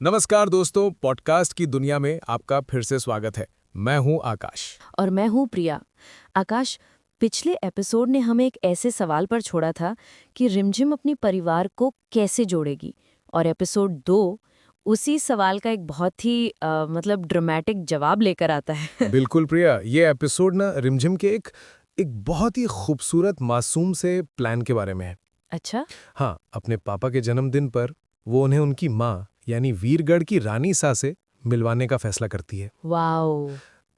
नमस्कार दोस्तों, पॉडकास्ट की दुनिया में आपका फिर से स्वागत है। मैं हूं आकाश। और मैं हूँ प्रिया। आकाश, पिछले एपिसोड ने हमें एक ऐसे सवाल पर छोड़ा था कि रिमझिम अपनी परिवार को कैसे जोड़ेगी, और एपिसोड 2 उसी सवाल का एक बहुत ही ड्रामेटिक जवाब लेकर आता है। बिल्कुल प्रिया, ये एपिसोड ना रिमझिम के एक बहुत ही खूबसूरत मासूम से प्लान के बारे में है। अच्छा। हाँ, अपने पापा के जन्मदिन पर वो उन्हें उनकी माँ यानी वीरगढ़ की रानी सा से मिलवाने का फैसला करती है। वाओ।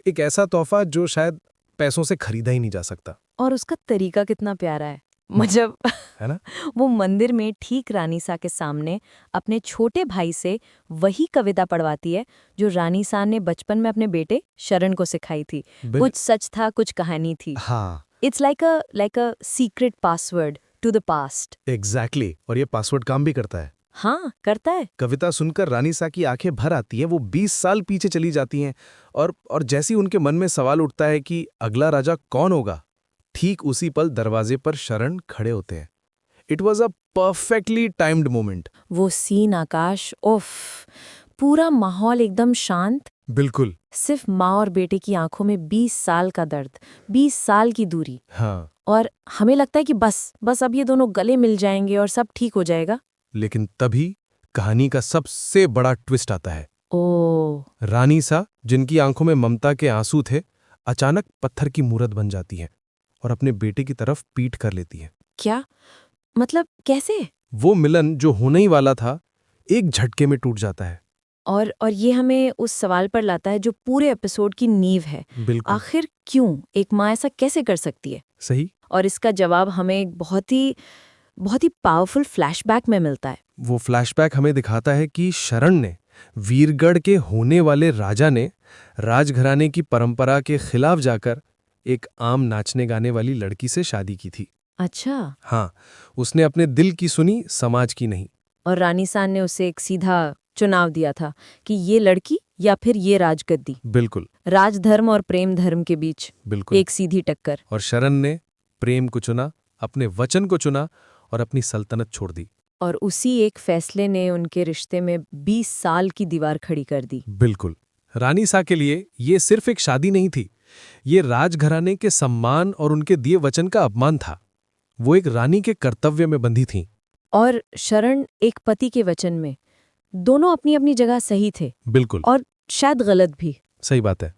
एक ऐसा तोहफा जो शायद पैसों से खरीदा ही नहीं जा सकता, और उसका तरीका कितना प्यारा है। मतलब है ना? वो मंदिर में ठीक रानीसा के सामने अपने छोटे भाई से वही कविता पढ़वाती है जो रानीसा ने बचपन में अपने बेटे शरण को सिखाई थी। बिल- कुछ सच था, कुछ कहानी थी। हाँ, it's like a secret password to the past. Exactly. और ये पासवर्ड काम भी करता है। हाँ, करता है। कविता सुनकर रानीसा की आंखें भर आती हैं। वो 20 साल पीछे चली जाती हैं और जैसे ही उनके मन में सवाल उठता है कि अगला राजा कौन होगा, ठीक उसी पल दरवाजे पर शरण खड़े होते हैं। It was a perfectly timed moment. वो सीन, आकाश, उफ। पूरा माहौल एकदम शांत। बिल्कुल। सिर्फ माँ और बेटे की आंखों में 20 साल का दर्द, 20 साल की दूरी। हाँ, और हमें लगता है कि बस अब ये दोनों गले मिल जाएंगे और सब ठीक हो जाएगा। लेकिन तभी कहानी का सबसे बड़ा ट्विस्ट आता है। ओ। रानीसा, जिनकी आंखों में ममता के आंसू थे, अचानक पत्थर की मूरत बन जाती है और अपने बेटे की तरफ पीठ कर लेती है। क्या? मतलब कैसे? वो मिलन जो होने ही वाला था, एक झटके में टूट जाता है। और ये हमें उस सवाल पर लाता है जो पूरे एपिसोड की नींव है। बिल्कुल आखिर क्यों एक माँ ऐसा कैसे कर सकती है? सही। और इसका जवाब हमें एक बहुत ही पावरफुल फ्लैशबैक में मिलता है। वो फ्लैशबैक हमें दिखाता है कि शरण ने, वीरगढ़ के होने वाले राजा ने, राजघराने की परंपरा के खिलाफ जाकर एक आम नाचने गाने वाली लड़की से शादी की थी। अच्छा। हाँ, उसने अपने दिल की सुनी, समाज की नहीं। और रानी सान ने उसे एक सीधा चुनाव दिया था कि ये लड़की या फिर ये राजगद्दी। बिल्कुल राजधर्म और प्रेम धर्म के बीच बिल्कुल। एक सीधी टक्कर। और शरण ने प्रेम को चुना, अपने वचन को चुना और अपनी सल्तनत छोड़ दी। और उसी एक फैसले ने उनके रिश्ते में 20 साल की दीवार खड़ी कर दी। बिल्कुल। रानीसा के लिए ये सिर्फ एक शादी नहीं थी, ये राजघराने के सम्मान और उनके दिए वचन का अपमान था। वो एक रानी के कर्तव्य में बंधी थीं। और शरण एक पति के वचन में। दोनों अपनी अपनी जगह सही थे। बिल्कुल और शायद गलत भी। सही बात है।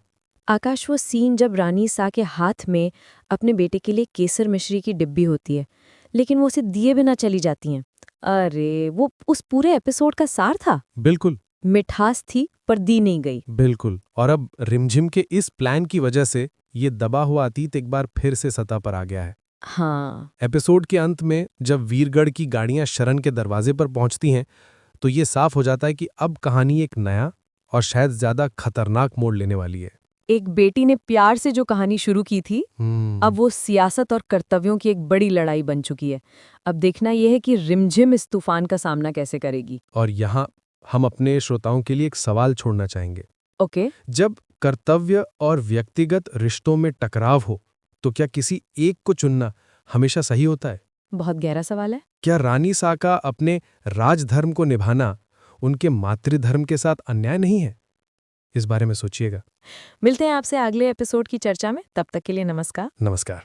आकाश, वो सीन जब रानी सा के हाथ में अपने बेटे के लिए केसर मिश्री की डिब्बी होती है, लेकिन वो उसे दिए बिना चली जाती हैं। अरे, वो उस पूरे एपिसोड का सार था। बिल्कुल मिठास थी पर दी नहीं गई। बिल्कुल। और अब रिमझिम के इस प्लान की वजह से ये दबा हुआ अतीत एक बार फिर से सतह पर आ गया है। हाँ। एपिसोड के अंत में जब वीरगढ़ की गाड़ियां शरण के दरवाजे पर पहुंचती हैं, तो ये साफ हो जाता है कि अब कहानी एक नया और शायद ज्यादा खतरनाक मोड़ लेने वाली है। एक बेटी ने प्यार से जो कहानी शुरू की थी, अब वो सियासत और कर्तव्यों की एक बड़ी लड़ाई बन चुकी है। अब देखना यह है कि रिमझिम इस तूफान का सामना कैसे करेगी। और यहाँ हम अपने श्रोताओं के लिए एक सवाल छोड़ना चाहेंगे। ओके। जब कर्तव्य और व्यक्तिगत रिश्तों में टकराव हो, तो क्या किसी एक को चुनना हमेशा सही होता है? बहुत गहरा सवाल है। क्या रानी सा का अपने राजधर्म को निभाना उनके मातृधर्म के साथ अन्याय नहीं है? इस बारे में सोचिएगा। मिलते हैं आपसे अगले एपिसोड की चर्चा में। तब तक के लिए नमस्कार। नमस्कार।